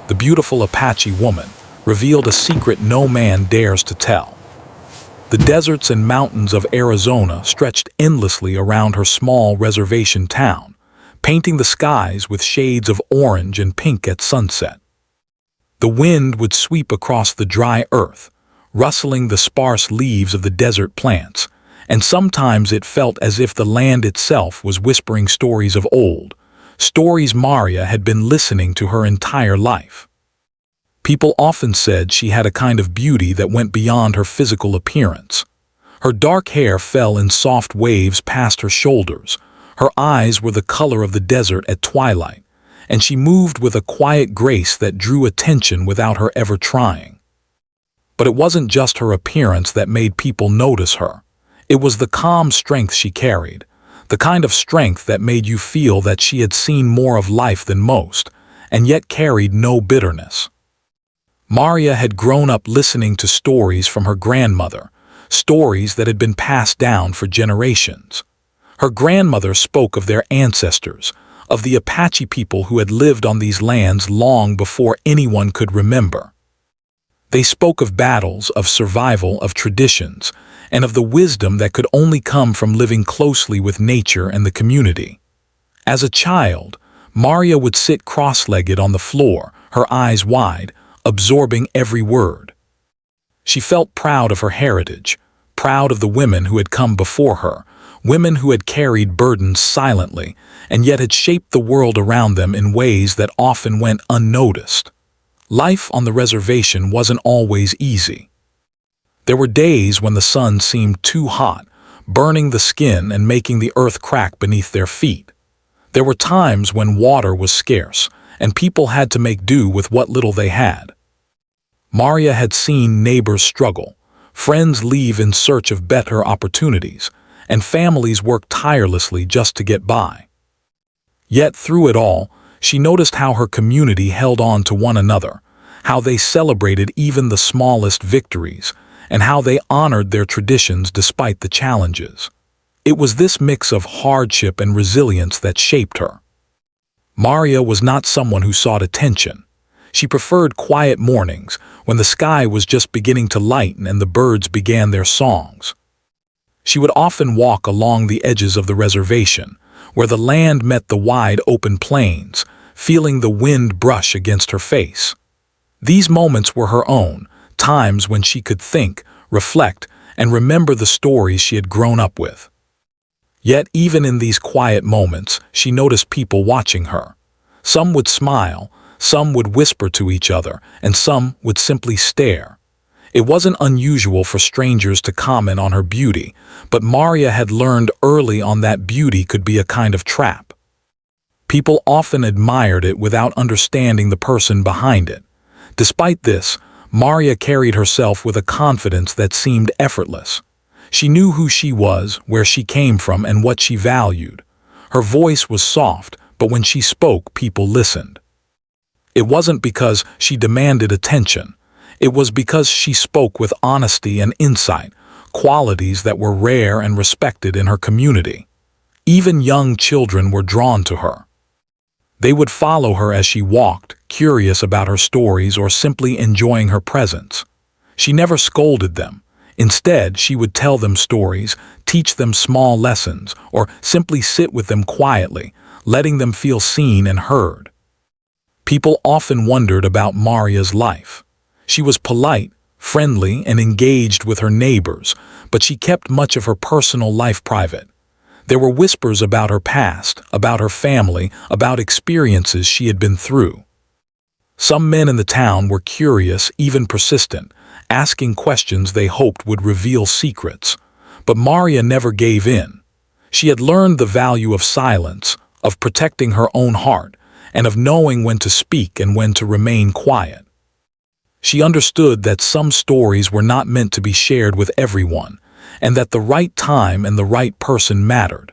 the beautiful Apache woman, revealed a secret no man dares to tell. The deserts and mountains of Arizona stretched endlessly around her small reservation town, painting the skies with shades of orange and pink at sunset. The wind would sweep across the dry earth, rustling the sparse leaves of the desert plants, and sometimes it felt as if the land itself was whispering stories of old, stories Maria had been listening to her entire life. People often said she had a kind of beauty that went beyond her physical appearance. Her dark hair fell in soft waves past her shoulders, her eyes were the color of the desert at twilight, and she moved with a quiet grace that drew attention without her ever trying. But it wasn't just her appearance that made people notice her. It was the calm strength she carried, the kind of strength that made you feel that she had seen more of life than most, and yet carried no bitterness. Maria had grown up listening to stories from her grandmother, stories that had been passed down for generations. Her grandmother spoke of their ancestors, of the Apache people who had lived on these lands long before anyone could remember. They spoke of battles, of survival, of traditions, and of the wisdom that could only come from living closely with nature and the community. As a child, Maria would sit cross-legged on the floor, her eyes wide, absorbing every word. She felt proud of her heritage, proud of the women who had come before her, women who had carried burdens silently and yet had shaped the world around them in ways that often went unnoticed. Life on the reservation wasn't always easy. There were days when the sun seemed too hot, burning the skin and making the earth crack beneath their feet. There were times when water was scarce, and people had to make do with what little they had. Maria had seen neighbors struggle, friends leave in search of better opportunities, and families work tirelessly just to get by. Yet through it all, she noticed how her community held on to one another, how they celebrated even the smallest victories, and how they honored their traditions despite the challenges. It was this mix of hardship and resilience that shaped her. Maria was not someone who sought attention. She preferred quiet mornings when the sky was just beginning to lighten and the birds began their songs. She would often walk along the edges of the reservation, where the land met the wide open plains, feeling the wind brush against her face. These moments were her own, times when she could think, reflect, and remember the stories she had grown up with. Yet even in these quiet moments, she noticed people watching her. Some would smile, some would whisper to each other, and some would simply stare. It wasn't unusual for strangers to comment on her beauty, but Maria had learned early on that beauty could be a kind of trap. People often admired it without understanding the person behind it. Despite this, Maria carried herself with a confidence that seemed effortless. She knew who she was, where she came from, and what she valued. Her voice was soft, but when she spoke, people listened. It wasn't because she demanded attention. It was because she spoke with honesty and insight, qualities that were rare and respected in her community. Even young children were drawn to her. They would follow her as she walked, curious about her stories or simply enjoying her presence. She never scolded them. Instead, she would tell them stories, teach them small lessons, or simply sit with them quietly, letting them feel seen and heard. People often wondered about Maria's life. She was polite, friendly, and engaged with her neighbors, but she kept much of her personal life private. There were whispers about her past, about her family, about experiences she had been through. Some men in the town were curious, even persistent, asking questions they hoped would reveal secrets. But Maria never gave in. She had learned the value of silence, of protecting her own heart, and of knowing when to speak and when to remain quiet. She understood that some stories were not meant to be shared with everyone, and that the right time and the right person mattered.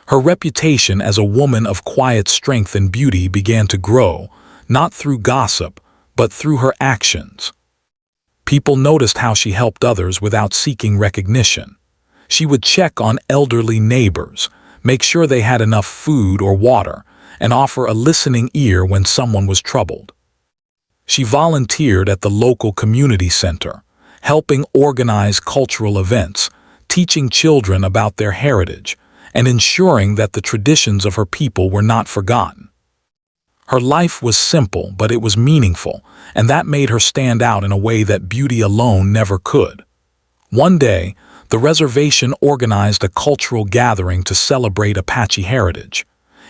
Her reputation as a woman of quiet strength and beauty began to grow, not through gossip, but through her actions. People noticed how she helped others without seeking recognition. She would check on elderly neighbors, make sure they had enough food or water, and offer a listening ear when someone was troubled. She volunteered at the local community center, helping organize cultural events, teaching children about their heritage, and ensuring that the traditions of her people were not forgotten. Her life was simple, but it was meaningful, and that made her stand out in a way that beauty alone never could. One day, the reservation organized a cultural gathering to celebrate Apache heritage.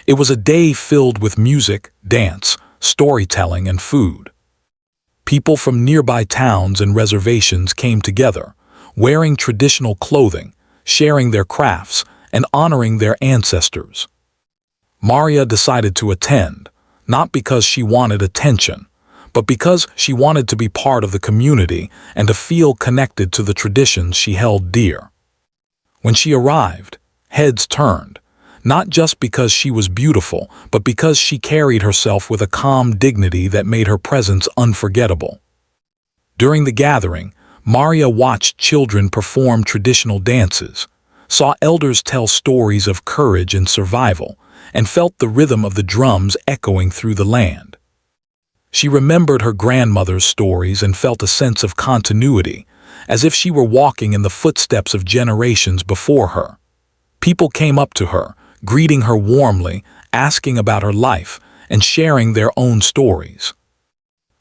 It was a day filled with music, dance, storytelling, and food. People from nearby towns and reservations came together, wearing traditional clothing, sharing their crafts, and honoring their ancestors. Maria decided to attend, not because she wanted attention, but because she wanted to be part of the community and to feel connected to the traditions she held dear. When she arrived, heads turned, not just because she was beautiful, but because she carried herself with a calm dignity that made her presence unforgettable. During the gathering, Maria watched children perform traditional dances, saw elders tell stories of courage and survival, and felt the rhythm of the drums echoing through the land. She remembered her grandmother's stories and felt a sense of continuity, as if she were walking in the footsteps of generations before her. People came up to her, greeting her warmly, asking about her life, and sharing their own stories.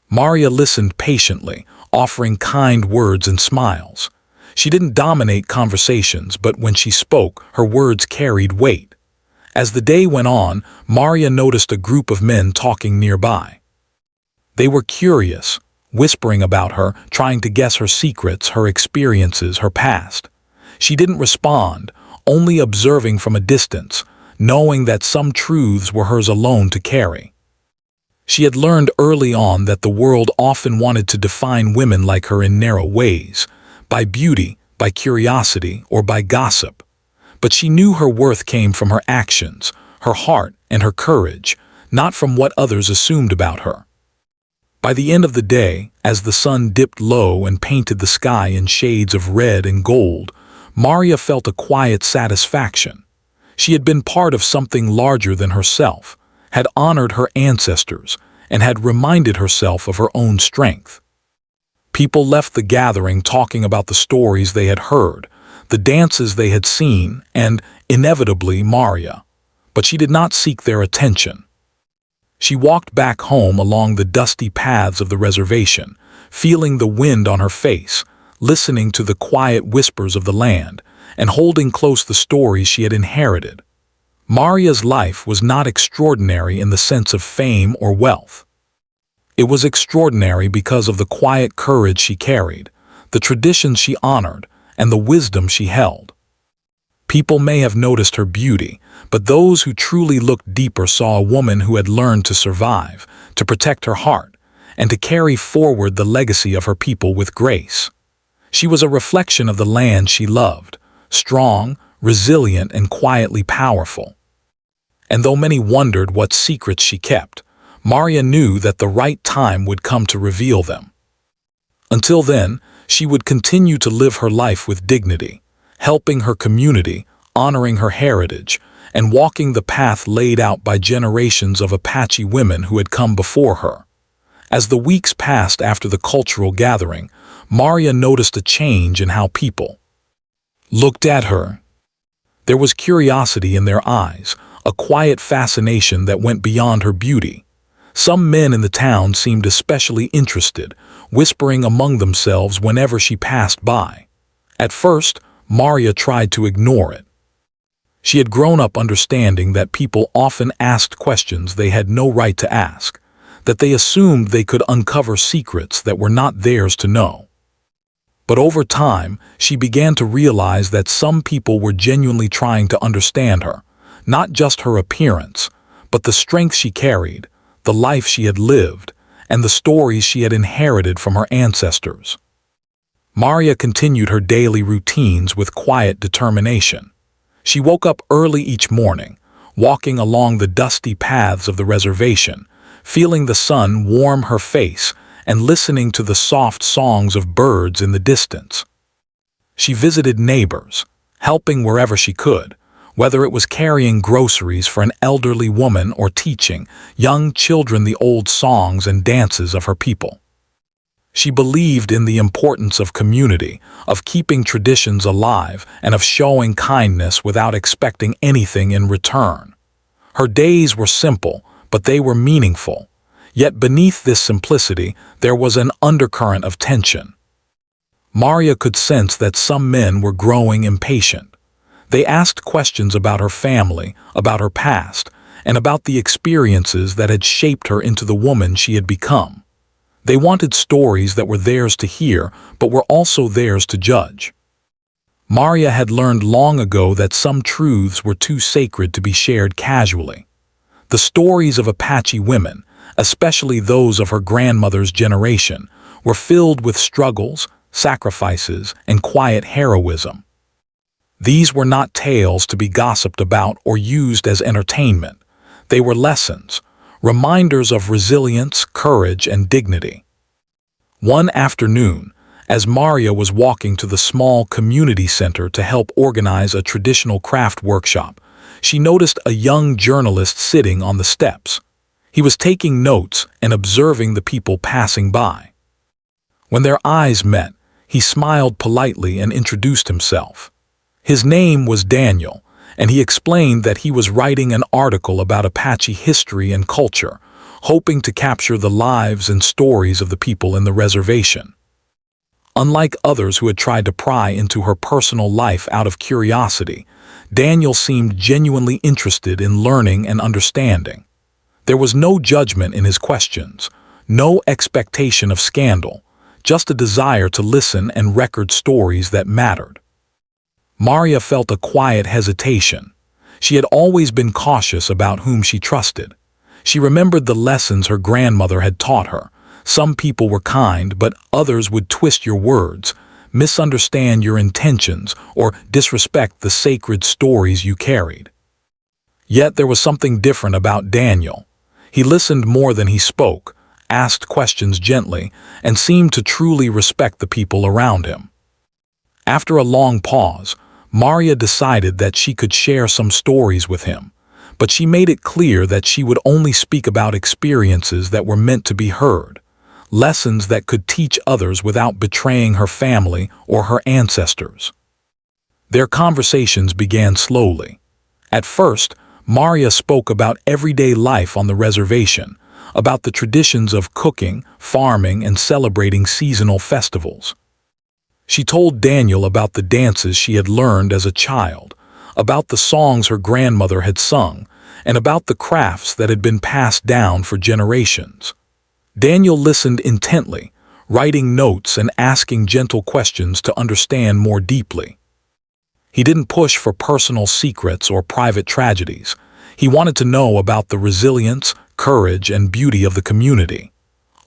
Maria listened patiently, offering kind words and smiles. She didn't dominate conversations, but when she spoke, her words carried weight. As the day went on, Maria noticed a group of men talking nearby. They were curious, whispering about her, trying to guess her secrets, her experiences, her past. She didn't respond, only observing from a distance, knowing that some truths were hers alone to carry. She had learned early on that the world often wanted to define women like her in narrow ways, by beauty, by curiosity, or by gossip. But she knew her worth came from her actions, her heart, and her courage, not from what others assumed about her. By the end of the day, as the sun dipped low and painted the sky in shades of red and gold, Maria felt a quiet satisfaction. She had been part of something larger than herself, had honored her ancestors, and had reminded herself of her own strength. People left the gathering talking about the stories they had heard, the dances they had seen, and, inevitably, Maria. But she did not seek their attention. She walked back home along the dusty paths of the reservation, feeling the wind on her face, listening to the quiet whispers of the land, and holding close the stories she had inherited. Maria's life was not extraordinary in the sense of fame or wealth. It was extraordinary because of the quiet courage she carried, the traditions she honored, and the wisdom she held. People may have noticed her beauty, but those who truly looked deeper saw a woman who had learned to survive, to protect her heart, and to carry forward the legacy of her people with grace. She was a reflection of the land she loved, strong, resilient, and quietly powerful. And though many wondered what secrets she kept, Maria knew that the right time would come to reveal them. Until then, she would continue to live her life with dignity, helping her community, honoring her heritage, and walking the path laid out by generations of Apache women who had come before her. As the weeks passed after the cultural gathering, Maria noticed a change in how people looked at her. There was curiosity in their eyes, a quiet fascination that went beyond her beauty. Some men in the town seemed especially interested, whispering among themselves whenever she passed by. At first, Maria tried to ignore it. She had grown up understanding that people often asked questions they had no right to ask, that they assumed they could uncover secrets that were not theirs to know. But over time, she began to realize that some people were genuinely trying to understand her, not just her appearance, but the strength she carried, the life she had lived, and the stories she had inherited from her ancestors. Maria continued her daily routines with quiet determination. She woke up early each morning, walking along the dusty paths of the reservation, feeling the sun warm her face and listening to the soft songs of birds in the distance. She visited neighbors, helping wherever she could, whether it was carrying groceries for an elderly woman or teaching young children the old songs and dances of her people. She believed in the importance of community, of keeping traditions alive, and of showing kindness without expecting anything in return. Her days were simple, but they were meaningful. Yet beneath this simplicity, there was an undercurrent of tension. Maria could sense that some men were growing impatient. They asked questions about her family, about her past, and about the experiences that had shaped her into the woman she had become. They wanted stories that were theirs to hear, but were also theirs to judge. Maria had learned long ago that some truths were too sacred to be shared casually. The stories of Apache women, especially those of her grandmother's generation, were filled with struggles, sacrifices, and quiet heroism. These were not tales to be gossiped about or used as entertainment. They were lessons, reminders of resilience, courage, and dignity. One afternoon, as Maria was walking to the small community center to help organize a traditional craft workshop, she noticed a young journalist sitting on the steps. He was taking notes and observing the people passing by. When their eyes met, he smiled politely and introduced himself. His name was Daniel, and he explained that he was writing an article about Apache history and culture, hoping to capture the lives and stories of the people in the reservation. Unlike others who had tried to pry into her personal life out of curiosity, Daniel seemed genuinely interested in learning and understanding. There was no judgment in his questions, no expectation of scandal, just a desire to listen and record stories that mattered. Maria felt a quiet hesitation. She had always been cautious about whom she trusted. She remembered the lessons her grandmother had taught her. Some people were kind, but others would twist your words, misunderstand your intentions, or disrespect the sacred stories you carried. Yet there was something different about Daniel. He listened more than he spoke, asked questions gently, and seemed to truly respect the people around him. After a long pause, Maria decided that she could share some stories with him, but she made it clear that she would only speak about experiences that were meant to be heard, lessons that could teach others without betraying her family or her ancestors. Their conversations began slowly. At first, Maria spoke about everyday life on the reservation, about the traditions of cooking, farming, and celebrating seasonal festivals. She told Daniel about the dances she had learned as a child, about the songs her grandmother had sung, and about the crafts that had been passed down for generations. Daniel listened intently, writing notes and asking gentle questions to understand more deeply. He didn't push for personal secrets or private tragedies. He wanted to know about the resilience, courage, and beauty of the community.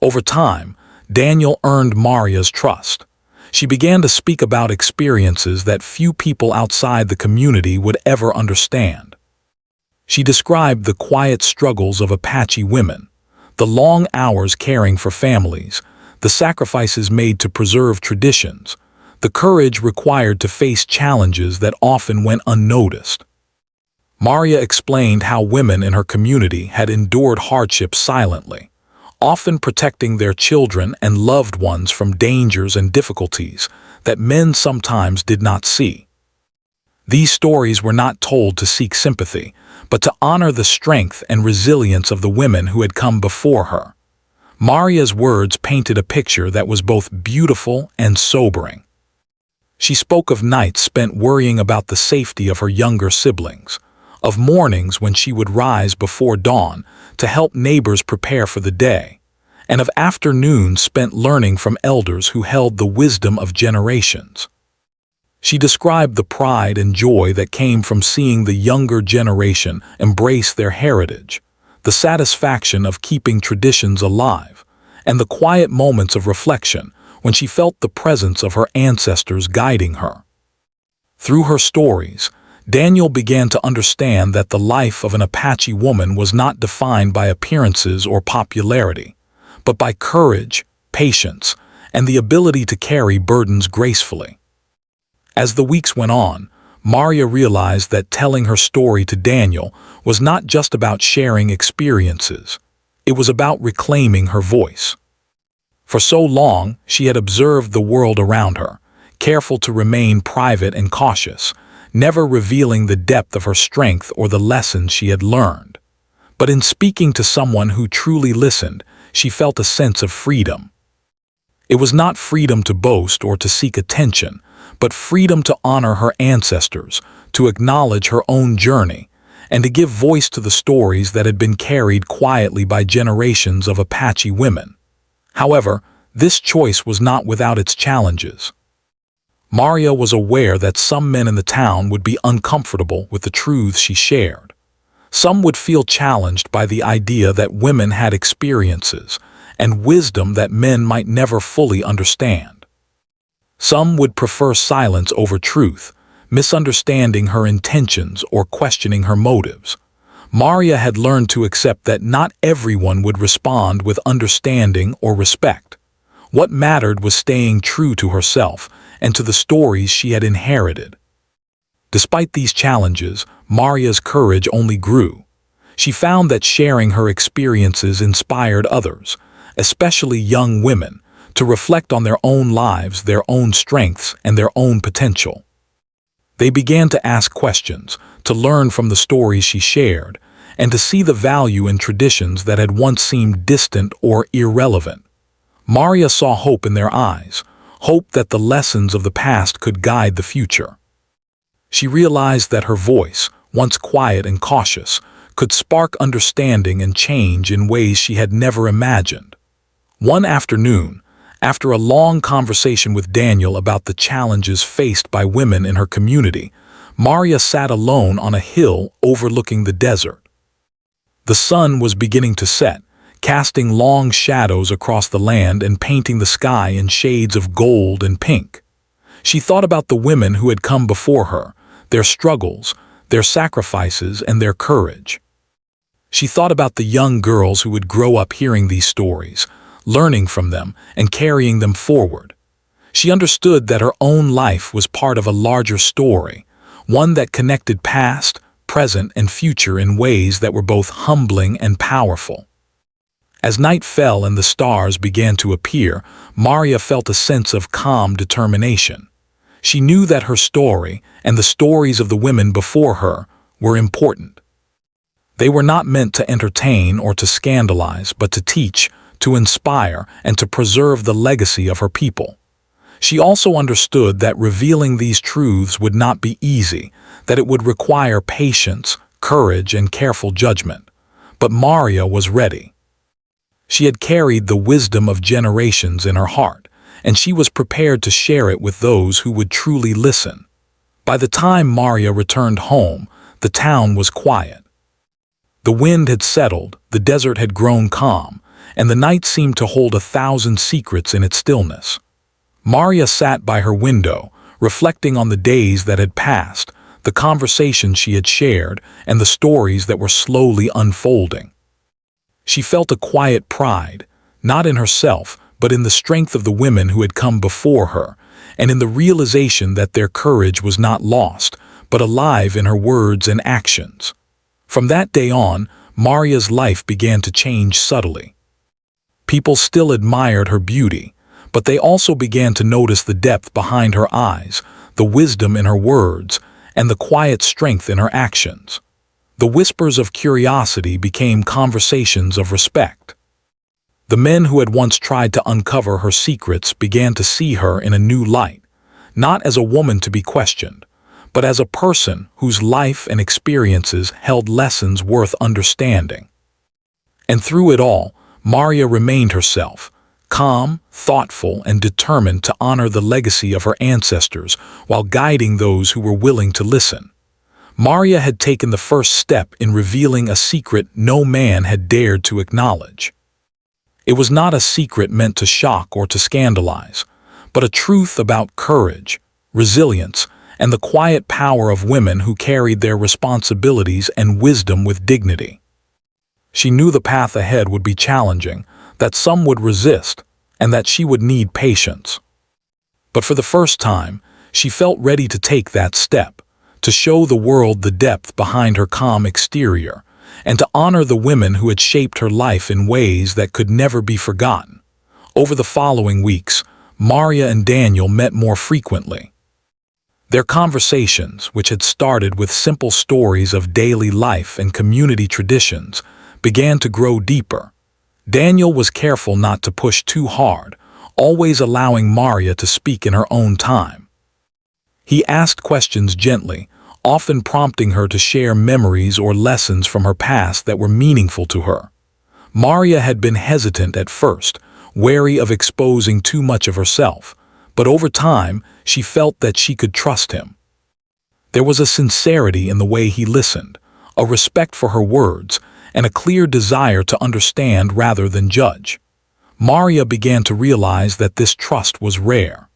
Over time, Daniel earned Maria's trust. She began to speak about experiences that few people outside the community would ever understand. She described the quiet struggles of Apache women, the long hours caring for families, the sacrifices made to preserve traditions, the courage required to face challenges that often went unnoticed. Maria explained how women in her community had endured hardship silently, often protecting their children and loved ones from dangers and difficulties that men sometimes did not see. These stories were not told to seek sympathy, but to honor the strength and resilience of the women who had come before her. Maria's words painted a picture that was both beautiful and sobering. She spoke of nights spent worrying about the safety of her younger siblings, of mornings when she would rise before dawn to help neighbors prepare for the day, and of afternoons spent learning from elders who held the wisdom of generations. She described the pride and joy that came from seeing the younger generation embrace their heritage, the satisfaction of keeping traditions alive, and the quiet moments of reflection when she felt the presence of her ancestors guiding her. Through her stories, Daniel began to understand that the life of an Apache woman was not defined by appearances or popularity, but by courage, patience, and the ability to carry burdens gracefully. As the weeks went on, Maria realized that telling her story to Daniel was not just about sharing experiences. It was about reclaiming her voice. For so long, she had observed the world around her, careful to remain private and cautious, never revealing the depth of her strength or the lessons she had learned. But in speaking to someone who truly listened, she felt a sense of freedom. It was not freedom to boast or to seek attention, but freedom to honor her ancestors, to acknowledge her own journey, and to give voice to the stories that had been carried quietly by generations of Apache women. However, this choice was not without its challenges. Maria was aware that some men in the town would be uncomfortable with the truths she shared. Some would feel challenged by the idea that women had experiences and wisdom that men might never fully understand. Some would prefer silence over truth, misunderstanding her intentions or questioning her motives. Maria had learned to accept that not everyone would respond with understanding or respect. What mattered was staying true to herself and to the stories she had inherited. Despite these challenges, Maria's courage only grew. She found that sharing her experiences inspired others, especially young women, to reflect on their own lives, their own strengths, and their own potential. They began to ask questions, to learn from the stories she shared, and to see the value in traditions that had once seemed distant or irrelevant. Maria saw hope in their eyes, hope that the lessons of the past could guide the future. She realized that her voice, once quiet and cautious, could spark understanding and change in ways she had never imagined. One afternoon, after a long conversation with Daniel about the challenges faced by women in her community, Maria sat alone on a hill overlooking the desert. The sun was beginning to set, casting long shadows across the land and painting the sky in shades of gold and pink. She thought about the women who had come before her, their struggles, their sacrifices, and their courage. She thought about the young girls who would grow up hearing these stories, learning from them and carrying them forward. She understood that her own life was part of a larger story, one that connected past, present, and future in ways that were both humbling and powerful. As night fell and the stars began to appear, Maria felt a sense of calm determination. She knew that her story, and the stories of the women before her, were important. They were not meant to entertain or to scandalize, but to teach, to inspire, and to preserve the legacy of her people. She also understood that revealing these truths would not be easy, that it would require patience, courage, and careful judgment. But Maria was ready. She had carried the wisdom of generations in her heart, and she was prepared to share it with those who would truly listen. By the time Maria returned home, the town was quiet. The wind had settled, the desert had grown calm, and the night seemed to hold 1,000 secrets in its stillness. Maria sat by her window, reflecting on the days that had passed, the conversations she had shared, and the stories that were slowly unfolding. She felt a quiet pride, not in herself, but in the strength of the women who had come before her, and in the realization that their courage was not lost, but alive in her words and actions. From that day on, Maria's life began to change subtly. People still admired her beauty, but they also began to notice the depth behind her eyes, the wisdom in her words, and the quiet strength in her actions. The whispers of curiosity became conversations of respect. The men who had once tried to uncover her secrets began to see her in a new light, not as a woman to be questioned, but as a person whose life and experiences held lessons worth understanding. And through it all, Maria remained herself, calm, thoughtful, and determined to honor the legacy of her ancestors while guiding those who were willing to listen. Maria had taken the first step in revealing a secret no man had dared to acknowledge. It was not a secret meant to shock or to scandalize, but a truth about courage, resilience, and the quiet power of women who carried their responsibilities and wisdom with dignity. She knew the path ahead would be challenging, that some would resist, and that she would need patience. But for the first time, she felt ready to take that step, to show the world the depth behind her calm exterior, and to honor the women who had shaped her life in ways that could never be forgotten. Over the following weeks, Maria and Daniel met more frequently. Their conversations, which had started with simple stories of daily life and community traditions, began to grow deeper. Daniel was careful not to push too hard, always allowing Maria to speak in her own time. He asked questions gently, often prompting her to share memories or lessons from her past that were meaningful to her. Maria had been hesitant at first, wary of exposing too much of herself, but over time she felt that she could trust him. There was a sincerity in the way he listened, a respect for her words, and a clear desire to understand rather than judge. Maria began to realize that this trust was rare.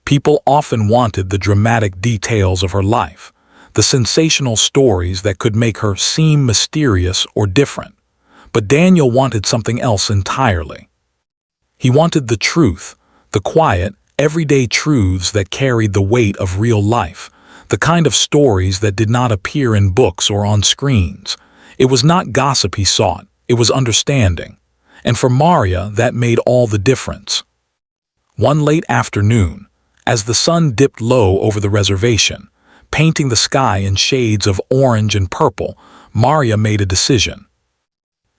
People often wanted the dramatic details of her life, the sensational stories that could make her seem mysterious or different. But Daniel wanted something else entirely. He wanted the truth, the quiet, everyday truths that carried the weight of real life, the kind of stories that did not appear in books or on screens. It was not gossip he sought, it was understanding. And for Maria, that made all the difference. One late afternoon, as the sun dipped low over the reservation, painting the sky in shades of orange and purple, Maria made a decision.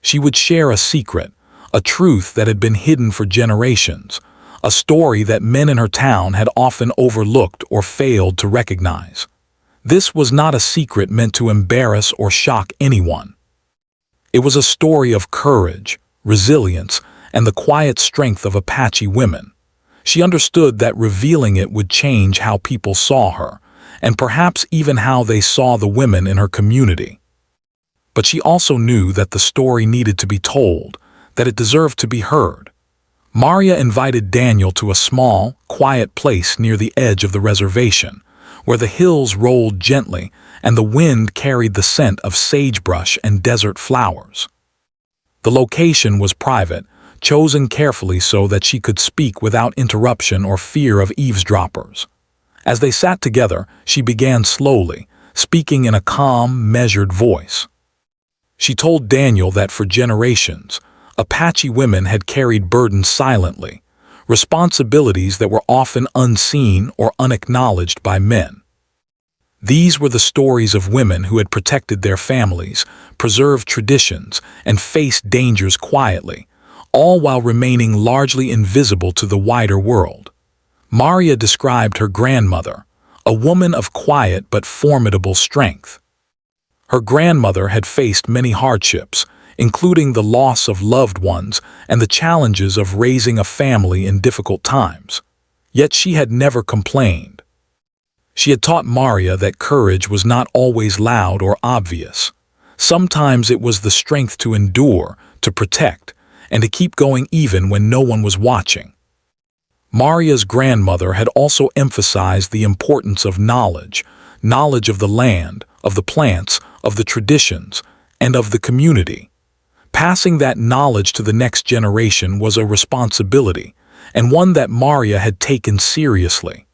She would share a secret, a truth that had been hidden for generations, a story that men in her town had often overlooked or failed to recognize. This was not a secret meant to embarrass or shock anyone. It was a story of courage, resilience, and the quiet strength of Apache women. She understood that revealing it would change how people saw her, and perhaps even how they saw the women in her community. But she also knew that the story needed to be told, that it deserved to be heard. Maria invited Daniel to a small, quiet place near the edge of the reservation, where the hills rolled gently and the wind carried the scent of sagebrush and desert flowers. The location was private, chosen carefully so that she could speak without interruption or fear of eavesdroppers. As they sat together, she began slowly, speaking in a calm, measured voice. She told Daniel that for generations, Apache women had carried burdens silently, responsibilities that were often unseen or unacknowledged by men. These were the stories of women who had protected their families, preserved traditions, and faced dangers quietly, all while remaining largely invisible to the wider world. Maria described her grandmother, a woman of quiet but formidable strength. Her grandmother had faced many hardships, including the loss of loved ones and the challenges of raising a family in difficult times. Yet she had never complained. She had taught Maria that courage was not always loud or obvious. Sometimes it was the strength to endure, to protect, and to keep going even when no one was watching. Maria's grandmother had also emphasized the importance of knowledge of the land, of the plants, of the traditions, and of the community. Passing that knowledge to the next generation was a responsibility, and one that Maria had taken seriously.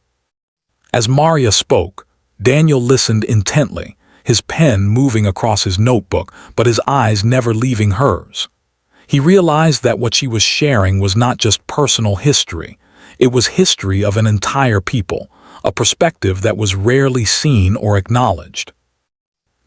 As Maria spoke, Daniel listened intently, his pen moving across his notebook, but his eyes never leaving hers. He realized that what she was sharing was not just personal history, it was history of an entire people, a perspective that was rarely seen or acknowledged.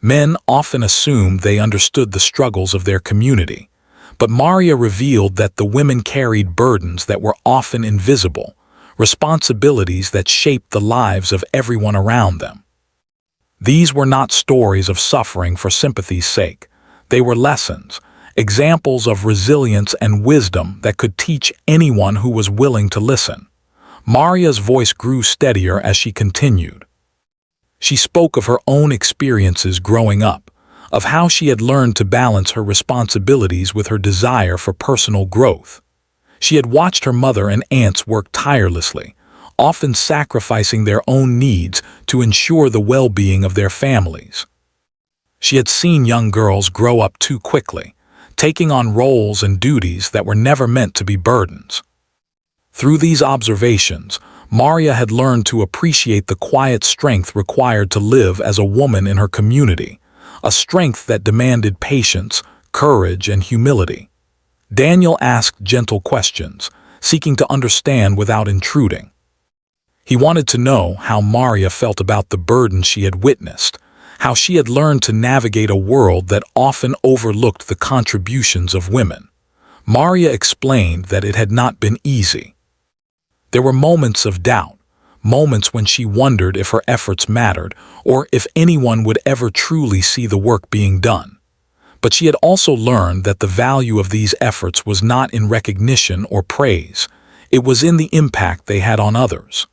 Men often assumed they understood the struggles of their community, but Maria revealed that the women carried burdens that were often invisible, responsibilities that shaped the lives of everyone around them. These were not stories of suffering for sympathy's sake. They were lessons, examples of resilience and wisdom that could teach anyone who was willing to listen. Maria's voice grew steadier as she continued. She spoke of her own experiences growing up, of how she had learned to balance her responsibilities with her desire for personal growth. She had watched her mother and aunts work tirelessly, often sacrificing their own needs to ensure the well-being of their families. She had seen young girls grow up too quickly, taking on roles and duties that were never meant to be burdens. Through these observations, Maria had learned to appreciate the quiet strength required to live as a woman in her community, a strength that demanded patience, courage, and humility. Daniel asked gentle questions, seeking to understand without intruding. He wanted to know how Maria felt about the burden she had witnessed, how she had learned to navigate a world that often overlooked the contributions of women. Maria explained that it had not been easy. There were moments of doubt, moments when she wondered if her efforts mattered or if anyone would ever truly see the work being done. But she had also learned that the value of these efforts was not in recognition or praise. It was in the impact they had on others.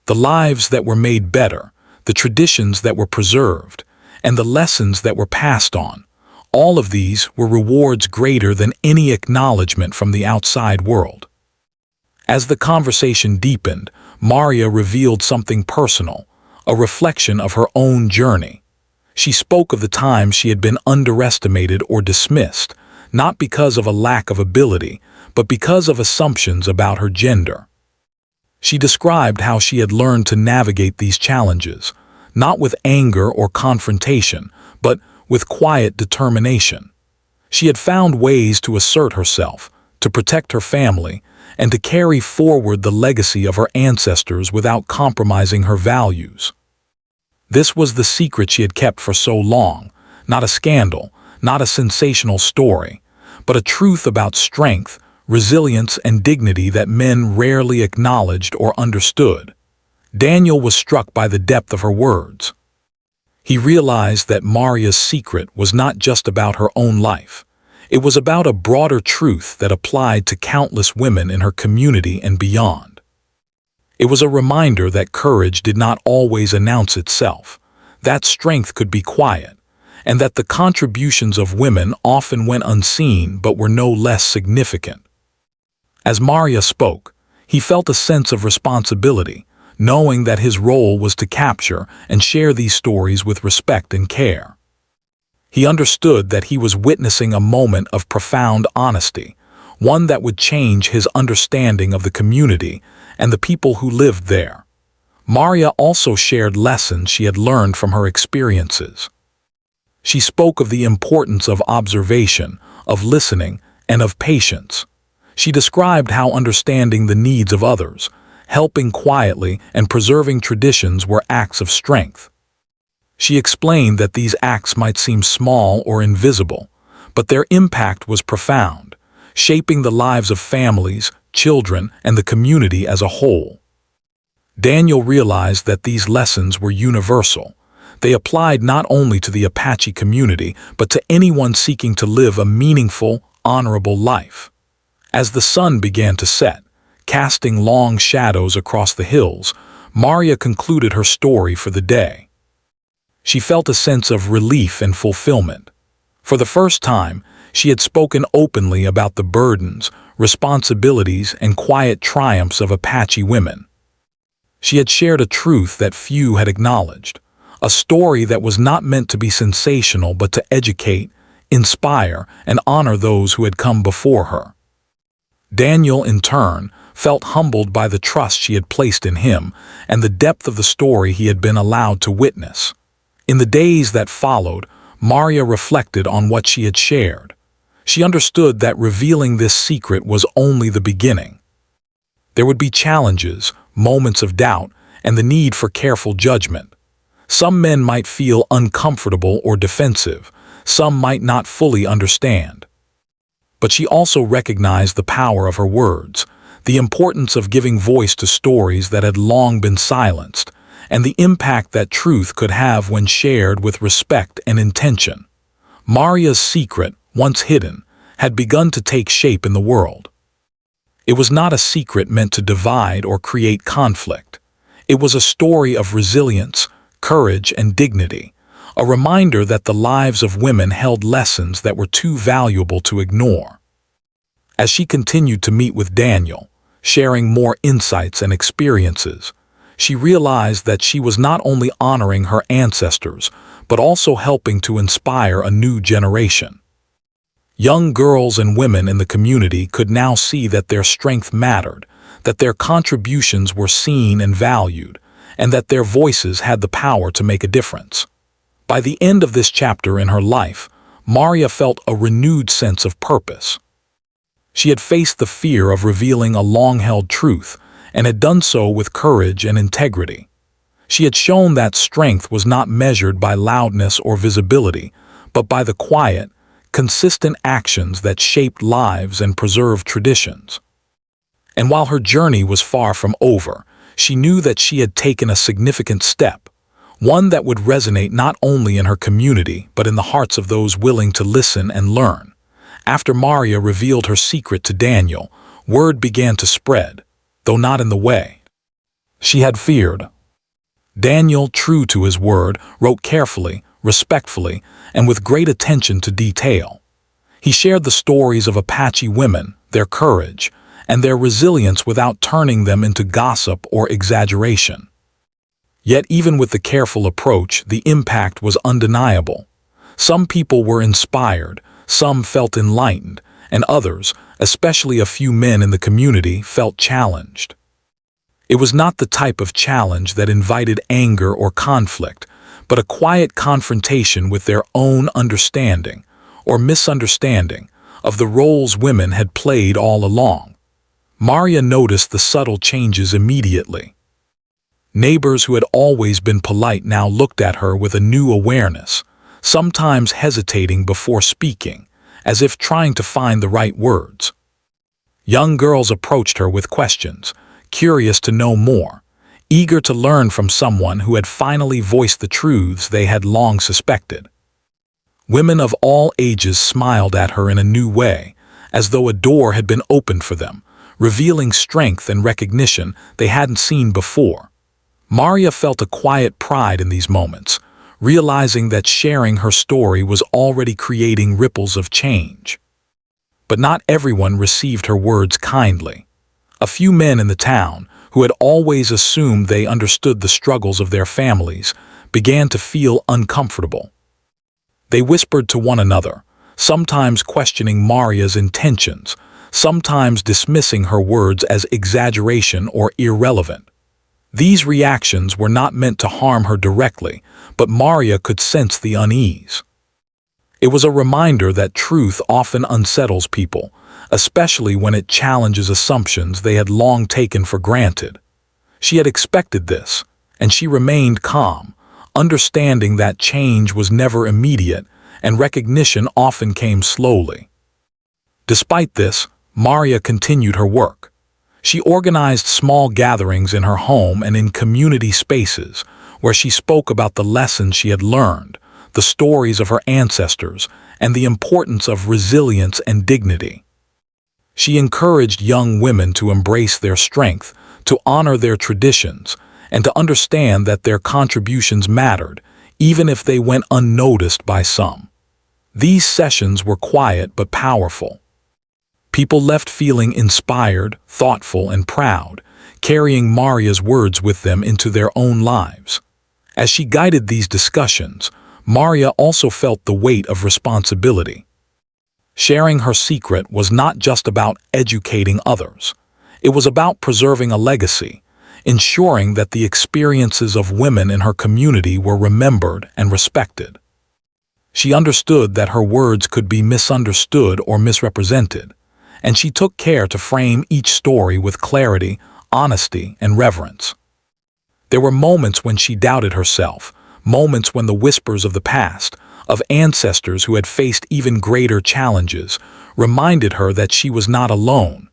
The lives that were made better, the traditions that were preserved, and the lessons that were passed on, all of these were rewards greater than any acknowledgement from the outside world. As the conversation deepened, Maria revealed something personal, a reflection of her own journey. She spoke of the times she had been underestimated or dismissed, not because of a lack of ability, but because of assumptions about her gender. She described how she had learned to navigate these challenges, not with anger or confrontation, but with quiet determination. She had found ways to assert herself, to protect her family, and to carry forward the legacy of her ancestors without compromising her values. This was the secret she had kept for so long, not a scandal, not a sensational story, but a truth about strength, resilience, and dignity that men rarely acknowledged or understood. Daniel was struck by the depth of her words. He realized that Maria's secret was not just about her own life. It was about a broader truth that applied to countless women in her community and beyond. It was a reminder that courage did not always announce itself, that strength could be quiet, and that the contributions of women often went unseen but were no less significant. As Maria spoke, he felt a sense of responsibility, knowing that his role was to capture and share these stories with respect and care. He understood that he was witnessing a moment of profound honesty, one that would change his understanding of the community and the people who lived there. Maria also shared lessons she had learned from her experiences. She spoke of the importance of observation, of listening, and of patience. She described how understanding the needs of others, helping quietly, and preserving traditions were acts of strength. She explained that these acts might seem small or invisible, but their impact was profound, shaping the lives of families, children, and the community as a whole. Daniel realized that these lessons were universal. They applied not only to the Apache community, but to anyone seeking to live a meaningful, honorable life. As the sun began to set, casting long shadows across the hills, Maria concluded her story for the day. She felt a sense of relief and fulfillment. For the first time, she had spoken openly about the burdens, responsibilities, and quiet triumphs of Apache women. She had shared a truth that few had acknowledged, a story that was not meant to be sensational but to educate, inspire, and honor those who had come before her. Daniel, in turn, felt humbled by the trust she had placed in him and the depth of the story he had been allowed to witness. In the days that followed, Maria reflected on what she had shared. She understood that revealing this secret was only the beginning. There would be challenges, moments of doubt, and the need for careful judgment. Some men might feel uncomfortable or defensive, some might not fully understand. But she also recognized the power of her words, the importance of giving voice to stories that had long been silenced, and the impact that truth could have when shared with respect and intention. Maria's secret, once hidden, had begun to take shape in the world. It was not a secret meant to divide or create conflict. It was a story of resilience, courage, and dignity, a reminder that the lives of women held lessons that were too valuable to ignore. As she continued to meet with Daniel, sharing more insights and experiences, she realized that she was not only honoring her ancestors, but also helping to inspire a new generation. Young girls and women in the community could now see that their strength mattered, that their contributions were seen and valued, and that their voices had the power to make a difference. By the end of this chapter in her life, Maria felt a renewed sense of purpose. She had faced the fear of revealing a long-held truth, and had done so with courage and integrity. She had shown that strength was not measured by loudness or visibility, but by the quiet, consistent actions that shaped lives and preserved traditions. And while her journey was far from over, she knew that she had taken a significant step, one that would resonate not only in her community but in the hearts of those willing to listen and learn. After Maria revealed her secret to Daniel, word began to spread, though not in the way she had feared. Daniel, true to his word, wrote carefully, respectfully, and with great attention to detail. He shared the stories of Apache women, their courage, and their resilience without turning them into gossip or exaggeration. Yet even with the careful approach, the impact was undeniable. Some people were inspired, some felt enlightened, and others, especially a few men in the community, felt challenged. It was not the type of challenge that invited anger or conflict, but a quiet confrontation with their own understanding, or misunderstanding, of the roles women had played all along. Maria noticed the subtle changes immediately. Neighbors who had always been polite now looked at her with a new awareness, sometimes hesitating before speaking, as if trying to find the right words. Young girls approached her with questions, curious to know more, eager to learn from someone who had finally voiced the truths they had long suspected. Women of all ages smiled at her in a new way, as though a door had been opened for them, revealing strength and recognition they hadn't seen before. Maria felt a quiet pride in these moments, realizing that sharing her story was already creating ripples of change. But not everyone received her words kindly. A few men in the town, who had always assumed they understood the struggles of their families, began to feel uncomfortable. They whispered to one another, sometimes questioning Maria's intentions, sometimes dismissing her words as exaggeration or irrelevant. These reactions were not meant to harm her directly, but Maria could sense the unease. It was a reminder that truth often unsettles people, especially when it challenges assumptions they had long taken for granted. She had expected this, and she remained calm, understanding that change was never immediate and recognition often came slowly. Despite this, Maria continued her work. She organized small gatherings in her home and in community spaces where she spoke about the lessons she had learned, the stories of her ancestors, and the importance of resilience and dignity. She encouraged young women to embrace their strength, to honor their traditions, and to understand that their contributions mattered, even if they went unnoticed by some. These sessions were quiet but powerful. People left feeling inspired, thoughtful, and proud, carrying Maria's words with them into their own lives. As she guided these discussions, Maria also felt the weight of responsibility. Sharing her secret was not just about educating others. It was about preserving a legacy, ensuring that the experiences of women in her community were remembered and respected. She understood that her words could be misunderstood or misrepresented, and she took care to frame each story with clarity, honesty, and reverence. There were moments when she doubted herself, moments when the whispers of the past, of ancestors who had faced even greater challenges, reminded her that she was not alone.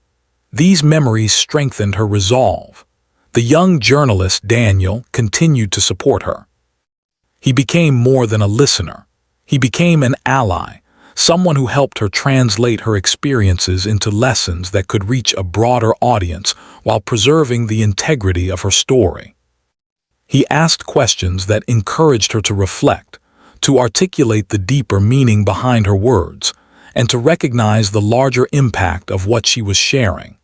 These memories strengthened her resolve. The young journalist Daniel continued to support her. He became more than a listener. He became an ally, someone who helped her translate her experiences into lessons that could reach a broader audience while preserving the integrity of her story. He asked questions that encouraged her to reflect, to articulate the deeper meaning behind her words, and to recognize the larger impact of what she was sharing.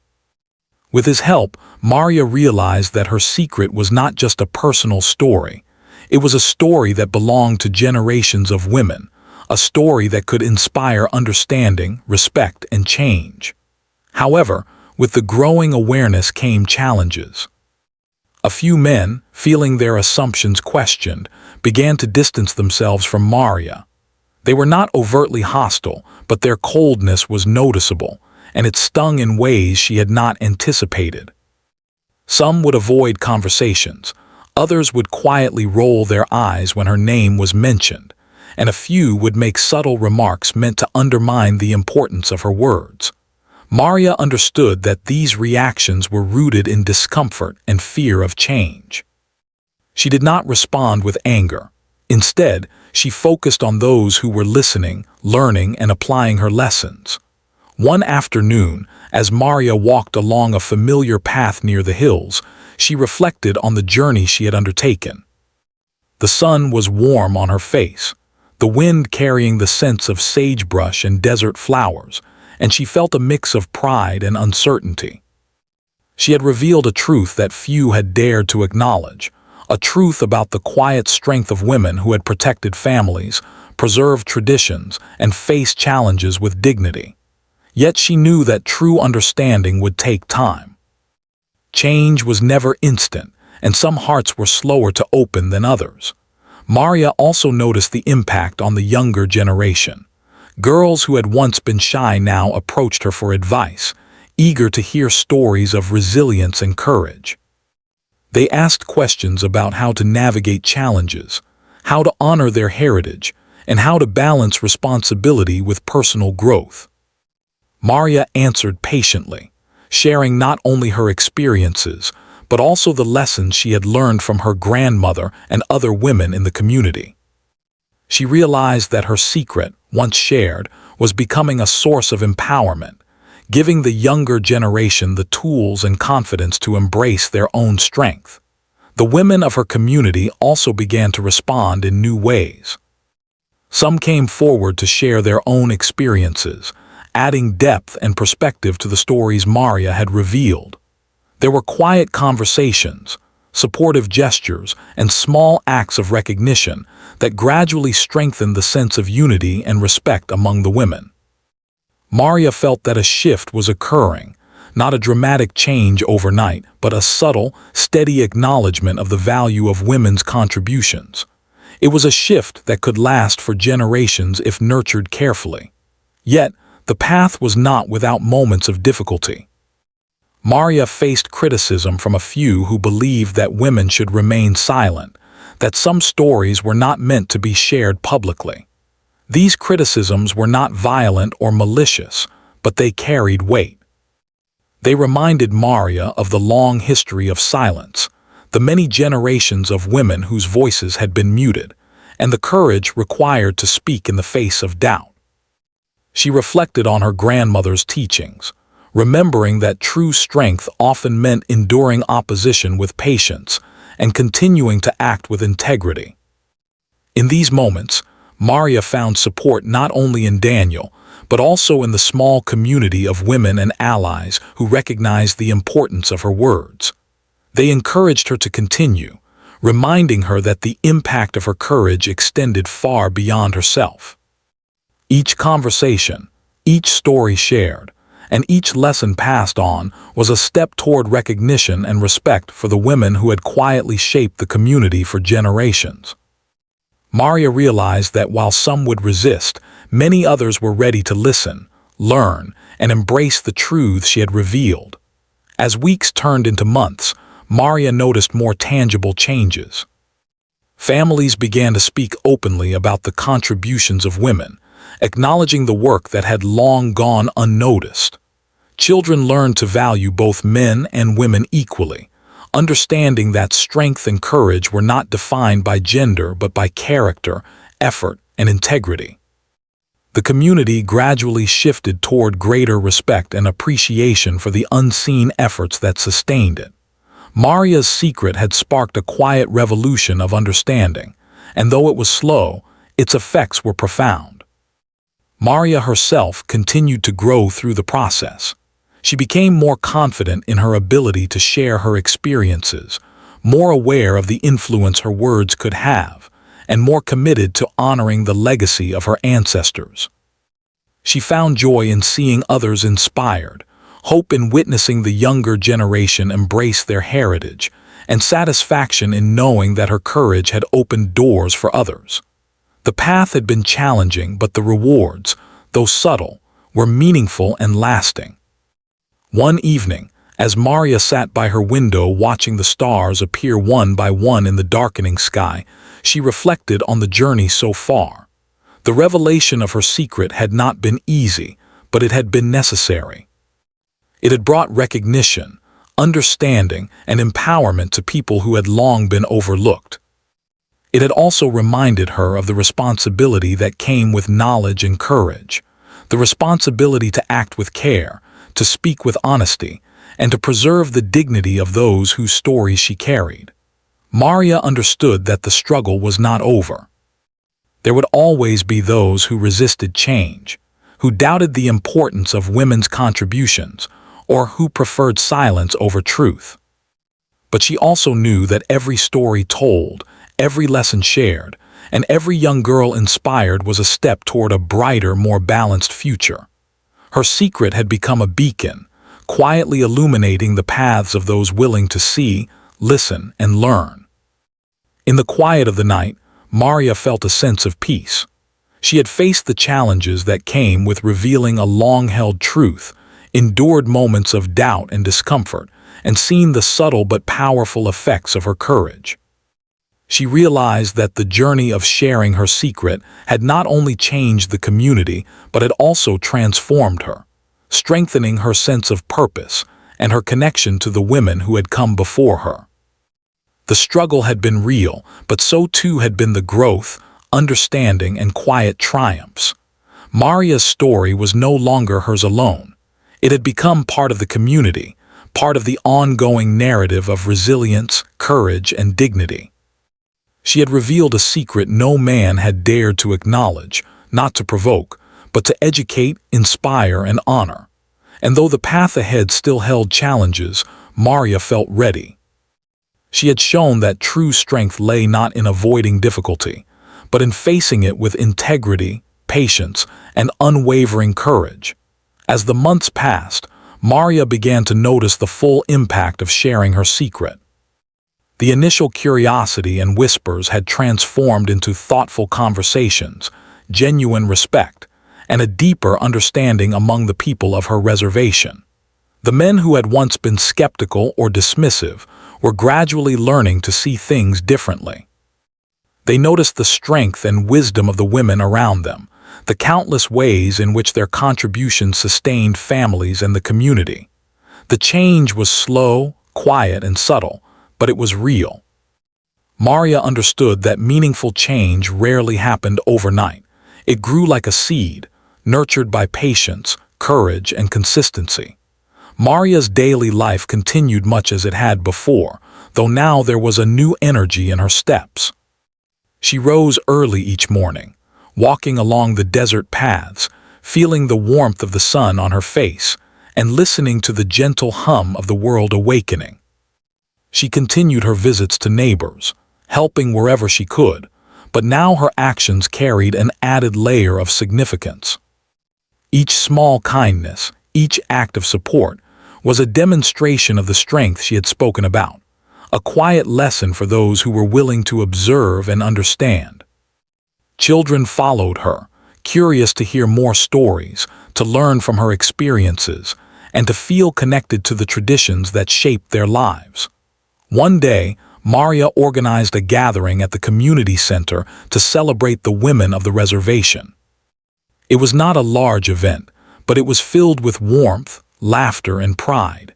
With his help, Maria realized that her secret was not just a personal story. It was a story that belonged to generations of women, a story that could inspire understanding, respect, and change. However, With the growing awareness came challenges. A few men, feeling their assumptions questioned, began to distance themselves from Maria. They were not overtly hostile, but their coldness was noticeable, and it stung in ways she had not anticipated. Some would avoid conversations, others would quietly roll their eyes when her name was mentioned, and a few would make subtle remarks meant to undermine the importance of her words. Maria understood that these reactions were rooted in discomfort and fear of change. She did not respond with anger. Instead, she focused on those who were listening, learning, and applying her lessons. One afternoon, as Maria walked along a familiar path near the hills, she reflected on the journey she had undertaken. The sun was warm on her face, the wind carrying the scents of sagebrush and desert flowers, and she felt a mix of pride and uncertainty. She had revealed a truth that few had dared to acknowledge, a truth about the quiet strength of women who had protected families, preserved traditions, and faced challenges with dignity. Yet she knew that true understanding would take time. Change was never instant, and some hearts were slower to open than others. Maria also noticed the impact on the younger generation. Girls who had once been shy now approached her for advice, eager to hear stories of resilience and courage. They asked questions about how to navigate challenges, how to honor their heritage, and how to balance responsibility with personal growth. Maria answered patiently, sharing not only her experiences, but also the lessons she had learned from her grandmother and other women in the community. She realized that her secret, once shared, was becoming a source of empowerment, giving the younger generation the tools and confidence to embrace their own strength. The women of her community also began to respond in new ways. Some came forward to share their own experiences, adding depth and perspective to the stories Maria had revealed. There were quiet conversations, supportive gestures, and small acts of recognition that gradually strengthened the sense of unity and respect among the women. Maria felt that a shift was occurring, not a dramatic change overnight, but a subtle, steady acknowledgement of the value of women's contributions. It was a shift that could last for generations if nurtured carefully. Yet, the path was not without moments of difficulty. Maria faced criticism from a few who believed that women should remain silent, that some stories were not meant to be shared publicly. These criticisms were not violent or malicious, but they carried weight. They reminded Maria of the long history of silence, the many generations of women whose voices had been muted, and the courage required to speak in the face of doubt. She reflected on her grandmother's teachings, remembering that true strength often meant enduring opposition with patience and continuing to act with integrity. In these moments, Maria found support not only in Daniel, but also in the small community of women and allies who recognized the importance of her words. They encouraged her to continue, reminding her that the impact of her courage extended far beyond herself. Each conversation, each story shared, and each lesson passed on was a step toward recognition and respect for the women who had quietly shaped the community for generations. Maria realized that while some would resist, many others were ready to listen, learn, and embrace the truths she had revealed. As weeks turned into months, Maria noticed more tangible changes. Families began to speak openly about the contributions of women, acknowledging the work that had long gone unnoticed. Children learned to value both men and women equally, understanding that strength and courage were not defined by gender but by character, effort, and integrity. The community gradually shifted toward greater respect and appreciation for the unseen efforts that sustained it. Maria's secret had sparked a quiet revolution of understanding, and though it was slow, its effects were profound. Maria herself continued to grow through the process. She became more confident in her ability to share her experiences, more aware of the influence her words could have, and more committed to honoring the legacy of her ancestors. She found joy in seeing others inspired, hope in witnessing the younger generation embrace their heritage, and satisfaction in knowing that her courage had opened doors for others. The path had been challenging, but the rewards, though subtle, were meaningful and lasting. One evening, as Maria sat by her window watching the stars appear one by one in the darkening sky, she reflected on the journey so far. The revelation of her secret had not been easy, but it had been necessary. It had brought recognition, understanding, and empowerment to people who had long been overlooked. It had also reminded her of the responsibility that came with knowledge and courage, the responsibility to act with care, to speak with honesty, and to preserve the dignity of those whose stories she carried. Maria understood that the struggle was not over. There would always be those who resisted change, who doubted the importance of women's contributions, or who preferred silence over truth. But she also knew that every story told, every lesson shared, and every young girl inspired was a step toward a brighter, more balanced future. Her secret had become a beacon, quietly illuminating the paths of those willing to see, listen, and learn. In the quiet of the night, Maria felt a sense of peace. She had faced the challenges that came with revealing a long-held truth, endured moments of doubt and discomfort, and seen the subtle but powerful effects of her courage. She realized that the journey of sharing her secret had not only changed the community, but had also transformed her, strengthening her sense of purpose and her connection to the women who had come before her. The struggle had been real, but so too had been the growth, understanding, and quiet triumphs. Maria's story was no longer hers alone. It had become part of the community, part of the ongoing narrative of resilience, courage, and dignity. She had revealed a secret no man had dared to acknowledge, not to provoke, but to educate, inspire, and honor. And though the path ahead still held challenges, Maria felt ready. She had shown that true strength lay not in avoiding difficulty, but in facing it with integrity, patience, and unwavering courage. As the months passed, Maria began to notice the full impact of sharing her secret. The initial curiosity and whispers had transformed into thoughtful conversations, genuine respect, and a deeper understanding among the people of her reservation. The men who had once been skeptical or dismissive were gradually learning to see things differently. They noticed the strength and wisdom of the women around them, the countless ways in which their contributions sustained families and the community. The change was slow, quiet, and subtle, but it was real. Maria understood that meaningful change rarely happened overnight. It grew like a seed, nurtured by patience, courage, and consistency. Maria's daily life continued much as it had before, though now there was a new energy in her steps. She rose early each morning, walking along the desert paths, feeling the warmth of the sun on her face, and listening to the gentle hum of the world awakening. She continued her visits to neighbors, helping wherever she could, but now her actions carried an added layer of significance. Each small kindness, each act of support, was a demonstration of the strength she had spoken about, a quiet lesson for those who were willing to observe and understand. Children followed her, curious to hear more stories, to learn from her experiences, and to feel connected to the traditions that shaped their lives. One day, Maria organized a gathering at the community center to celebrate the women of the reservation. It was not a large event, but it was filled with warmth, laughter, and pride.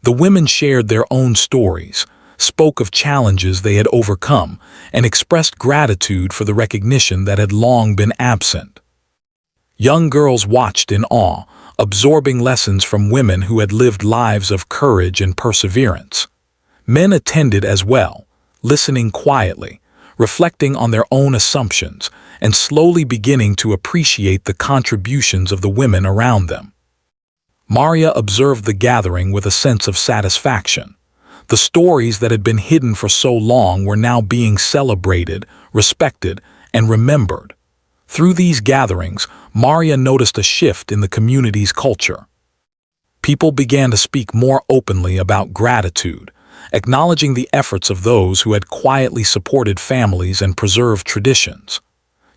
The women shared their own stories, spoke of challenges they had overcome, and expressed gratitude for the recognition that had long been absent. Young girls watched in awe, absorbing lessons from women who had lived lives of courage and perseverance. Men attended as well, listening quietly, reflecting on their own assumptions, and slowly beginning to appreciate the contributions of the women around them. Maria observed the gathering with a sense of satisfaction. The stories that had been hidden for so long were now being celebrated, respected, and remembered. Through these gatherings, Maria noticed a shift in the community's culture. People began to speak more openly about gratitude, acknowledging the efforts of those who had quietly supported families and preserved traditions.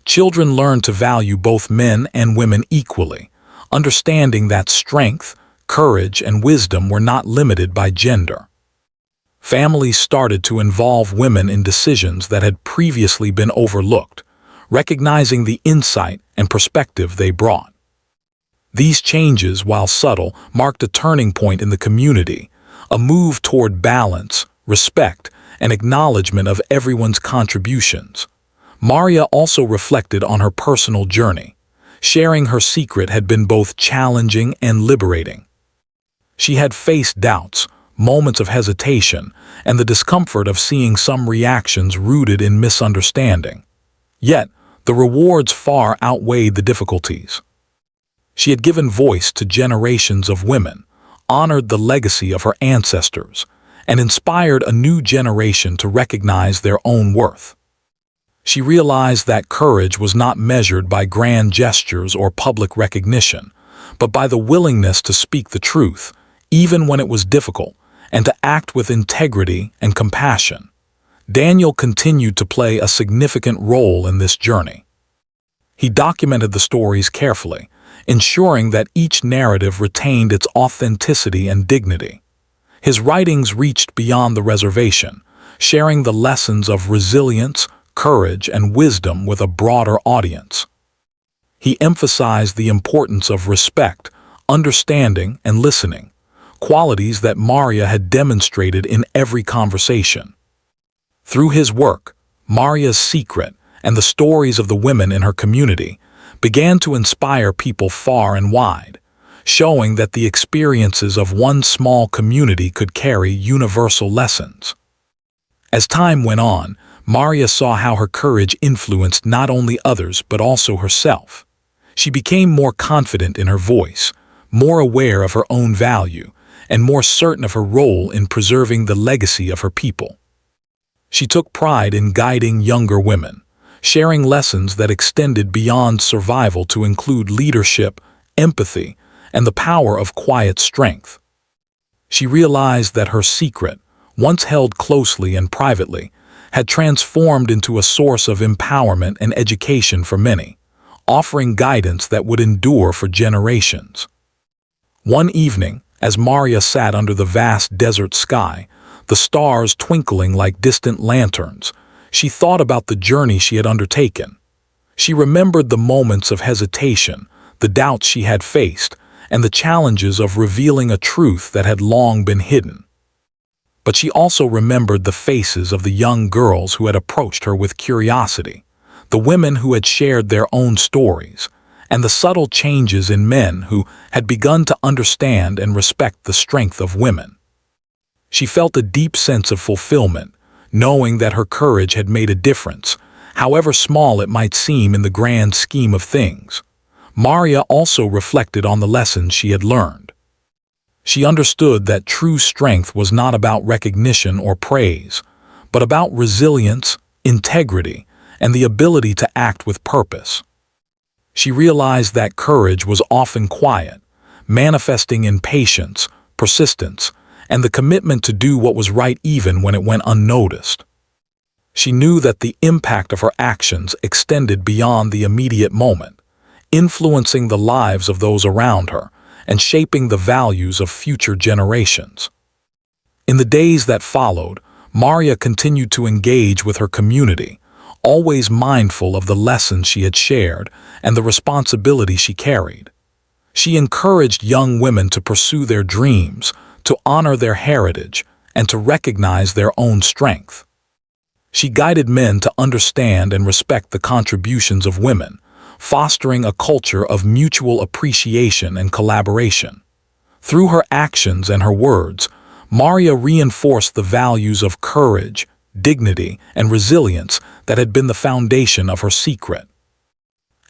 Children learned to value both men and women equally, understanding that strength, courage, and wisdom were not limited by gender. Families started to involve women in decisions that had previously been overlooked, recognizing the insight and perspective they brought. These changes, while subtle, marked a turning point in the community, a move toward balance, respect, and acknowledgement of everyone's contributions. Maria also reflected on her personal journey. Sharing her secret had been both challenging and liberating. She had faced doubts, moments of hesitation, and the discomfort of seeing some reactions rooted in misunderstanding. Yet, the rewards far outweighed the difficulties. She had given voice to generations of women, honored the legacy of her ancestors, and inspired a new generation to recognize their own worth. She realized that courage was not measured by grand gestures or public recognition, but by the willingness to speak the truth, even when it was difficult, and to act with integrity and compassion. Daniel continued to play a significant role in this journey. He documented the stories carefully, ensuring that each narrative retained its authenticity and dignity. His writings reached beyond the reservation, sharing the lessons of resilience, courage, and wisdom with a broader audience. He emphasized the importance of respect, understanding, and listening, qualities that Maria had demonstrated in every conversation. Through his work, Maria's secret, and the stories of the women in her community began to inspire people far and wide, showing that the experiences of one small community could carry universal lessons. As time went on, Maria saw how her courage influenced not only others but also herself. She became more confident in her voice, more aware of her own value, and more certain of her role in preserving the legacy of her people. She took pride in guiding younger women, sharing lessons that extended beyond survival to include leadership, empathy, and the power of quiet strength. She realized that her secret, once held closely and privately, had transformed into a source of empowerment and education for many, offering guidance that would endure for generations. One evening, as Maria sat under the vast desert sky, the stars twinkling like distant lanterns, she thought about the journey she had undertaken. She remembered the moments of hesitation, the doubts she had faced, and the challenges of revealing a truth that had long been hidden. But she also remembered the faces of the young girls who had approached her with curiosity, the women who had shared their own stories, and the subtle changes in men who had begun to understand and respect the strength of women. She felt a deep sense of fulfillment, knowing that her courage had made a difference, however small it might seem in the grand scheme of things. Maria also reflected on the lessons she had learned. She understood that true strength was not about recognition or praise, but about resilience, integrity, and the ability to act with purpose. She realized that courage was often quiet, manifesting in patience, persistence, and the commitment to do what was right even when it went unnoticed. She knew that the impact of her actions extended beyond the immediate moment, influencing the lives of those around her and shaping the values of future generations. In the days that followed, Maria continued to engage with her community, always mindful of the lessons she had shared and the responsibility she carried. She encouraged young women to pursue their dreams, to honor their heritage, and to recognize their own strength. She guided men to understand and respect the contributions of women, fostering a culture of mutual appreciation and collaboration. Through her actions and her words, Maria reinforced the values of courage, dignity, and resilience that had been the foundation of her secret.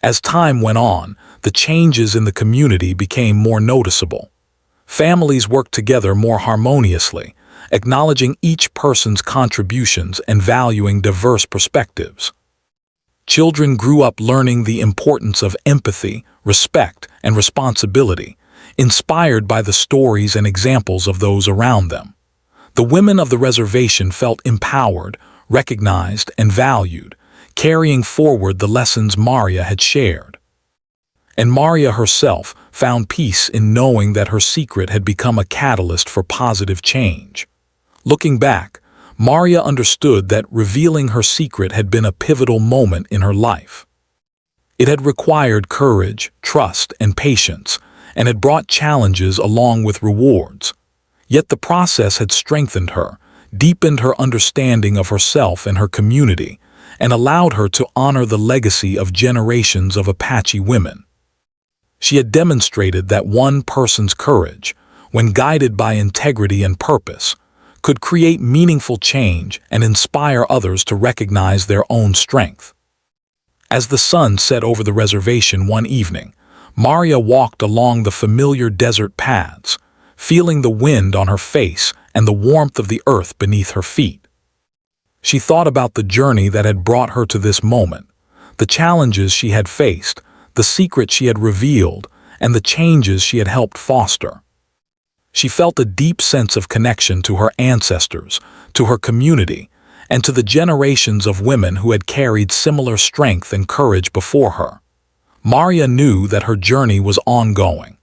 As time went on, the changes in the community became more noticeable. Families worked together more harmoniously, acknowledging each person's contributions and valuing diverse perspectives. Children grew up learning the importance of empathy, respect, and responsibility, inspired by the stories and examples of those around them. The women of the reservation felt empowered, recognized, and valued, carrying forward the lessons Maria had shared. And Maria herself found peace in knowing that her secret had become a catalyst for positive change. Looking back, Maria understood that revealing her secret had been a pivotal moment in her life. It had required courage, trust, and patience, and had brought challenges along with rewards. Yet the process had strengthened her, deepened her understanding of herself and her community, and allowed her to honor the legacy of generations of Apache women. She had demonstrated that one person's courage, when guided by integrity and purpose, could create meaningful change and inspire others to recognize their own strength. As the sun set over the reservation one evening, Maria walked along the familiar desert paths, feeling the wind on her face and the warmth of the earth beneath her feet. She thought about the journey that had brought her to this moment, the challenges she had faced, the secret she had revealed, and the changes she had helped foster. She felt a deep sense of connection to her ancestors, to her community, and to the generations of women who had carried similar strength and courage before her. Maria knew that her journey was ongoing.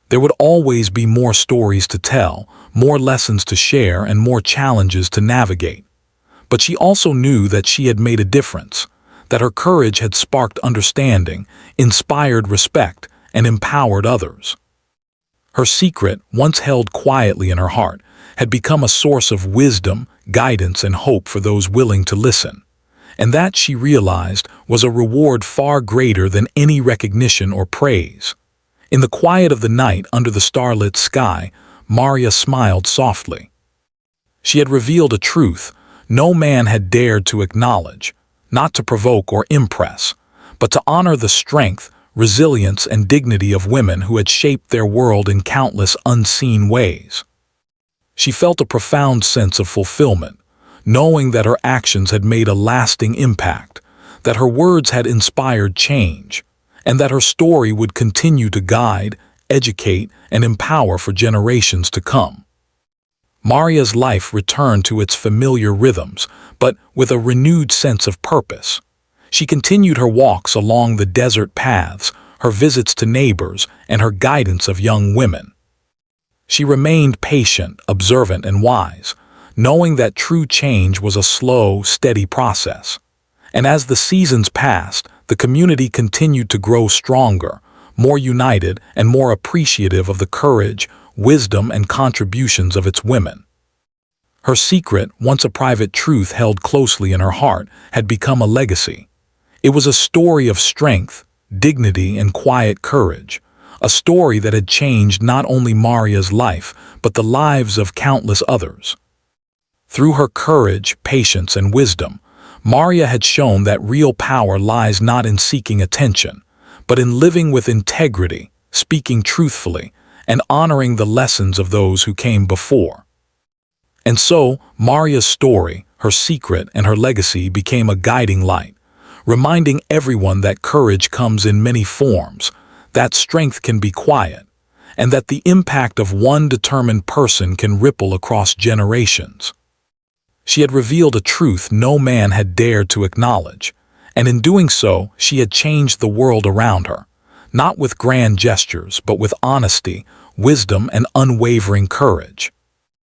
There would always be more stories to tell, more lessons to share, and more challenges to navigate. But she also knew that she had made a difference, that her courage had sparked understanding, inspired respect, and empowered others. Her secret, once held quietly in her heart, had become a source of wisdom, guidance, and hope for those willing to listen. And that, she realized, was a reward far greater than any recognition or praise. In the quiet of the night under the starlit sky, Maria smiled softly. She had revealed a truth no man had dared to acknowledge, not to provoke or impress, but to honor the strength, resilience, and dignity of women who had shaped their world in countless unseen ways. She felt a profound sense of fulfillment, knowing that her actions had made a lasting impact, that her words had inspired change, and that her story would continue to guide, educate, and empower for generations to come. Maria's life returned to its familiar rhythms, but with a renewed sense of purpose. She continued her walks along the desert paths, her visits to neighbors, and her guidance of young women. She remained patient, observant, and wise, knowing that true change was a slow, steady process. And as the seasons passed, the community continued to grow stronger, more united, and more appreciative of the courage, wisdom, and contributions of its women. Her secret, once a private truth held closely in her heart, had become a legacy. It was a story of strength, dignity, and quiet courage, a story that had changed not only Maria's life, but the lives of countless others. Through her courage, patience, and wisdom, Maria had shown that real power lies not in seeking attention, but in living with integrity, speaking truthfully, and honoring the lessons of those who came before. And so, Maria's story, her secret, and her legacy became a guiding light, reminding everyone that courage comes in many forms, that strength can be quiet, and that the impact of one determined person can ripple across generations. She had revealed a truth no man had dared to acknowledge, and in doing so, she had changed the world around her, not with grand gestures, but with honesty, wisdom, and unwavering courage.